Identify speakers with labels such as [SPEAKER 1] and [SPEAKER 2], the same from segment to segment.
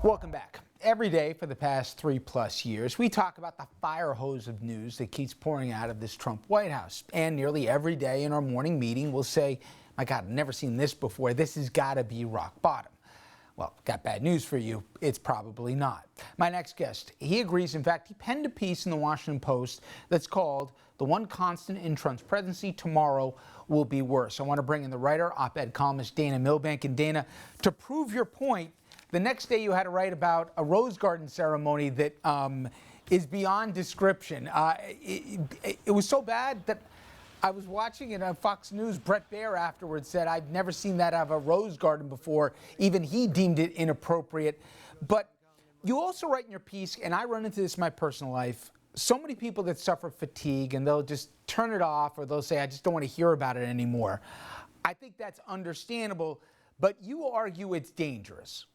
[SPEAKER 1] Welcome back. Every day for the past 3+ years, we talk about the fire hose of news that keeps pouring out of this Trump White House. And nearly every day in our morning meeting, we'll say, my God, I've never seen this before. This has got to be rock bottom. Well, got bad news for you. It's probably not. My next guest, he agrees. In fact, he penned a piece in the Washington Post that's called "The One Constant in Trump's Presidency Tomorrow Will Be Worse." I want to bring in the writer, op-ed columnist Dana Milbank. And Dana, to prove your point, the next day you had to write about a rose garden ceremony that is beyond description. It was so bad that I was watching it on Fox News. Brett Baer afterwards said, "I've never seen that out of a rose garden before." Even he deemed it inappropriate. But you also write in your piece, and I run into this in my personal life, so many people that suffer fatigue and they'll just turn it off, or they'll say, "I just don't want to hear about it anymore." I think that's understandable, but you argue it's dangerous.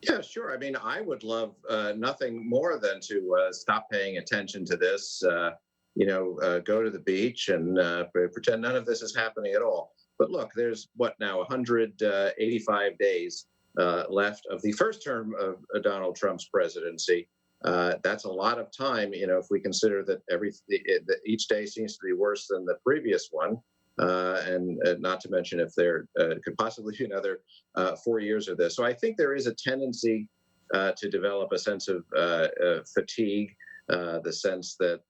[SPEAKER 2] Yeah, sure. I mean, I would love nothing more than to stop paying attention to this, go to the beach and pretend none of this is happening at all. But look, there's now 185 days left of the first term of Donald Trump's presidency. That's a lot of time, if we consider that each day seems to be worse than the previous one. And not to mention if there could possibly be another 4 years of this. So I think there is a tendency to develop a sense of fatigue, the sense that,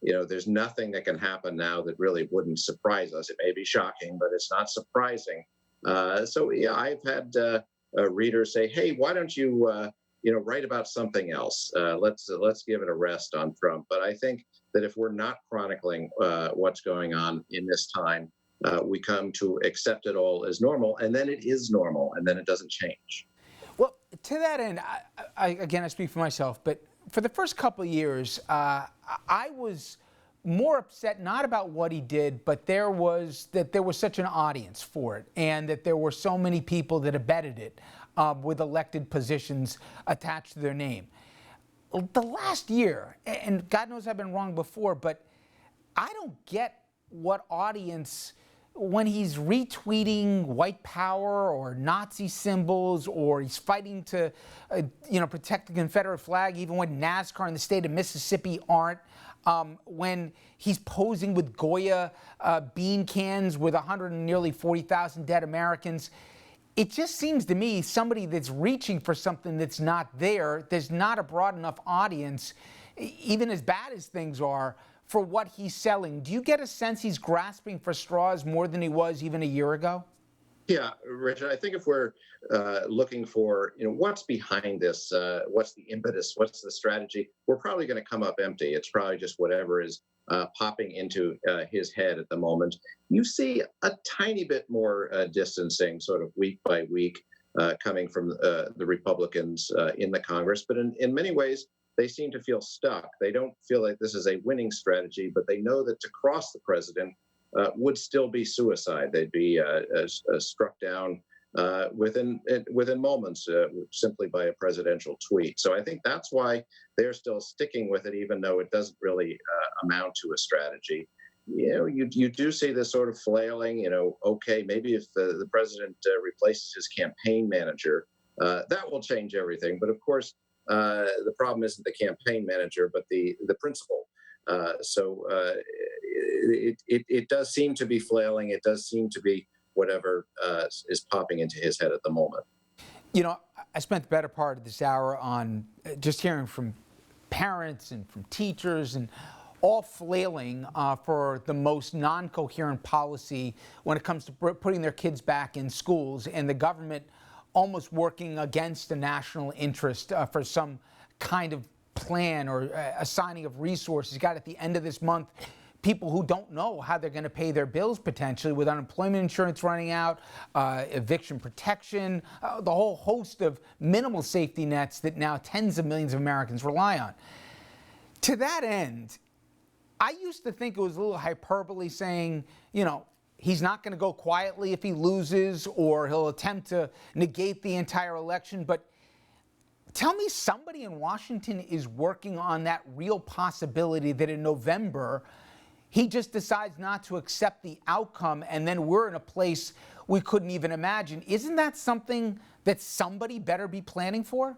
[SPEAKER 2] there's nothing that can happen now that really wouldn't surprise us. It may be shocking, but it's not surprising. So, yeah, I've had readers say, "Hey, why don't you, write about something else? Let's give it a rest on Trump." But I think that if we're not chronicling what's going on in this time, we come to accept it all as normal, and then it is normal, and then it doesn't change.
[SPEAKER 1] Well, to that end, I speak for myself, but for the first couple of years, I was more upset not about what he did, but there was such an audience for it, and that there were so many people that abetted it with elected positions attached to their name. The last year, and God knows I've been wrong before, but I don't get what audience, when he's retweeting white power or Nazi symbols, or he's fighting to, protect the Confederate flag, even when NASCAR in the state of Mississippi aren't, when he's posing with Goya bean cans with nearly 40,000 dead Americans. It just seems to me somebody that's reaching for something that's not there. There's not a broad enough audience, even as bad as things are, for what he's selling. Do you get a sense he's grasping for straws more than he was even a year ago?
[SPEAKER 2] Yeah, Richard, I think if we're looking for, what's behind this, what's the impetus, what's the strategy, we're probably going to come up empty. It's probably just whatever is popping into his head at the moment. You see a tiny bit more distancing sort of week by week coming from the Republicans in the Congress. But in many ways, they seem to feel stuck. They don't feel like this is a winning strategy, but they know that to cross the president would still be suicide. They'd be struck down within moments simply by a presidential tweet. So I think that's why they're still sticking with it, even though it doesn't really amount to a strategy. You do see this sort of flailing. Okay, maybe if the president replaces his campaign manager, that will change everything. But of course, the problem isn't the campaign manager, but the principal. So it does seem to be flailing. It does seem to be whatever is popping into his head at the moment.
[SPEAKER 1] I spent the better part of this hour on just hearing from parents and from teachers, and all flailing for the most non-coherent policy when it comes to putting their kids back in schools, and the government almost working against the national interest for some kind of plan or assigning of resources. You got at the end of this month people who don't know how they're going to pay their bills, potentially, with unemployment insurance running out, eviction protection, the whole host of minimal safety nets that now tens of millions of Americans rely on. To that end, I used to think it was a little hyperbole saying, he's not going to go quietly if he loses, or he'll attempt to negate the entire election. But tell me somebody in Washington is working on that real possibility that in November he just decides not to accept the outcome, and then we're in a place we couldn't even imagine. Isn't that something that somebody better be planning for?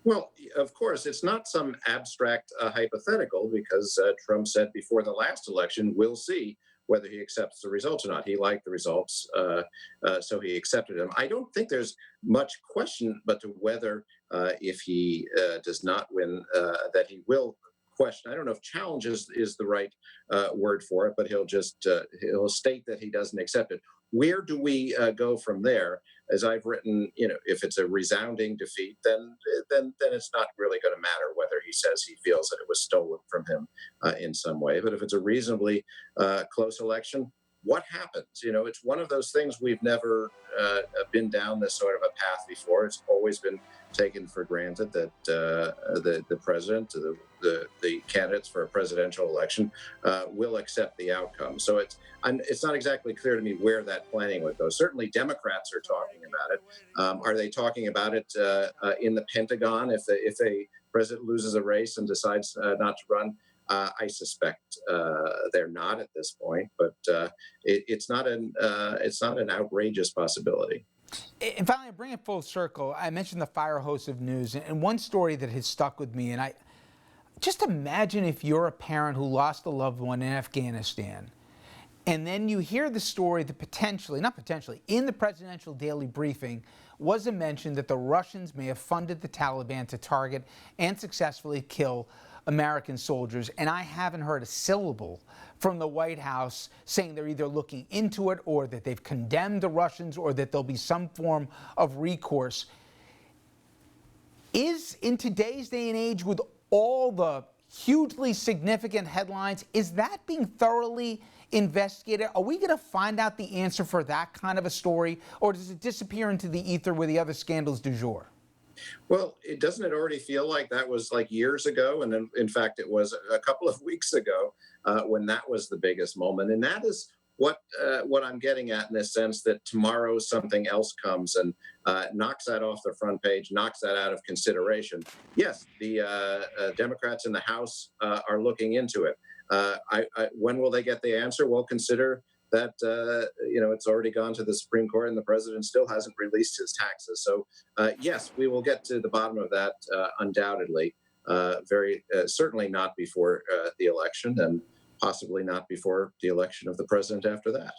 [SPEAKER 2] Well, of course, it's not some abstract hypothetical because Trump said before the last election, we'll see whether he accepts the results or not. He liked the results, so he accepted them. I don't think there's much question but to whether if he does not win, that he will question. I don't know if challenge is the right word for it, but he'll state that he doesn't accept it. Where do we go from there? As I've written, if it's a resounding defeat, then it's not really going to matter whether he says he feels that it was stolen from him in some way. But if it's a reasonably close election, what happens? It's one of those things we've never been down this sort of a path before. It's always been taken for granted that the president, the candidates for a presidential election, will accept the outcome. So it's not exactly clear to me where that planning would go. Certainly, Democrats are talking about it. Are they talking about it in the Pentagon if a president loses a race and decides not to run? I suspect they're not at this point, but it's not an outrageous possibility.
[SPEAKER 1] And finally, I bring it full circle. I mentioned the fire hose of news, and one story that has stuck with me. And I just imagine if you're a parent who lost a loved one in Afghanistan, and then you hear the story that in the presidential daily briefing was a mention that the Russians may have funded the Taliban to target and successfully kill American soldiers, and I haven't heard a syllable from the White House saying they're either looking into it or that they've condemned the Russians or that there'll be some form of recourse. Is, in today's day and age, with all the hugely significant headlines, is that being thoroughly investigated? Are we going to find out the answer for that kind of a story, or does it disappear into the ether with the other scandals du jour?
[SPEAKER 2] Well, doesn't it already feel like that was like years ago? And in fact, it was a couple of weeks ago when that was the biggest moment. And that is what I'm getting at, in the sense that tomorrow something else comes and knocks that off the front page, knocks that out of consideration. Yes, the Democrats in the House are looking into it. When will they get the answer? Well, consider that it's already gone to the Supreme Court and the president still hasn't released his taxes. So yes, we will get to the bottom of that undoubtedly. Very certainly not before the election, and possibly not before the election of the president after that.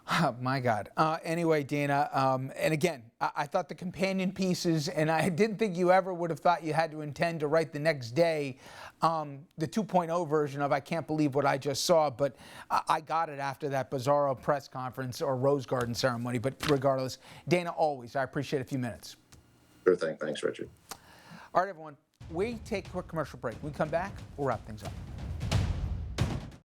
[SPEAKER 1] Oh, my God. Anyway, Dana, and again, I thought the companion pieces, and I didn't think you ever would have thought you had to intend to write the next day the 2.0 version of I Can't Believe What I Just Saw, but I got it after that bizarro press conference or Rose Garden ceremony. But regardless, Dana, always, I appreciate a few minutes.
[SPEAKER 2] Sure thing. Thanks, Richard.
[SPEAKER 1] All right, everyone, we take a quick commercial break. When we come back, we'll wrap things up.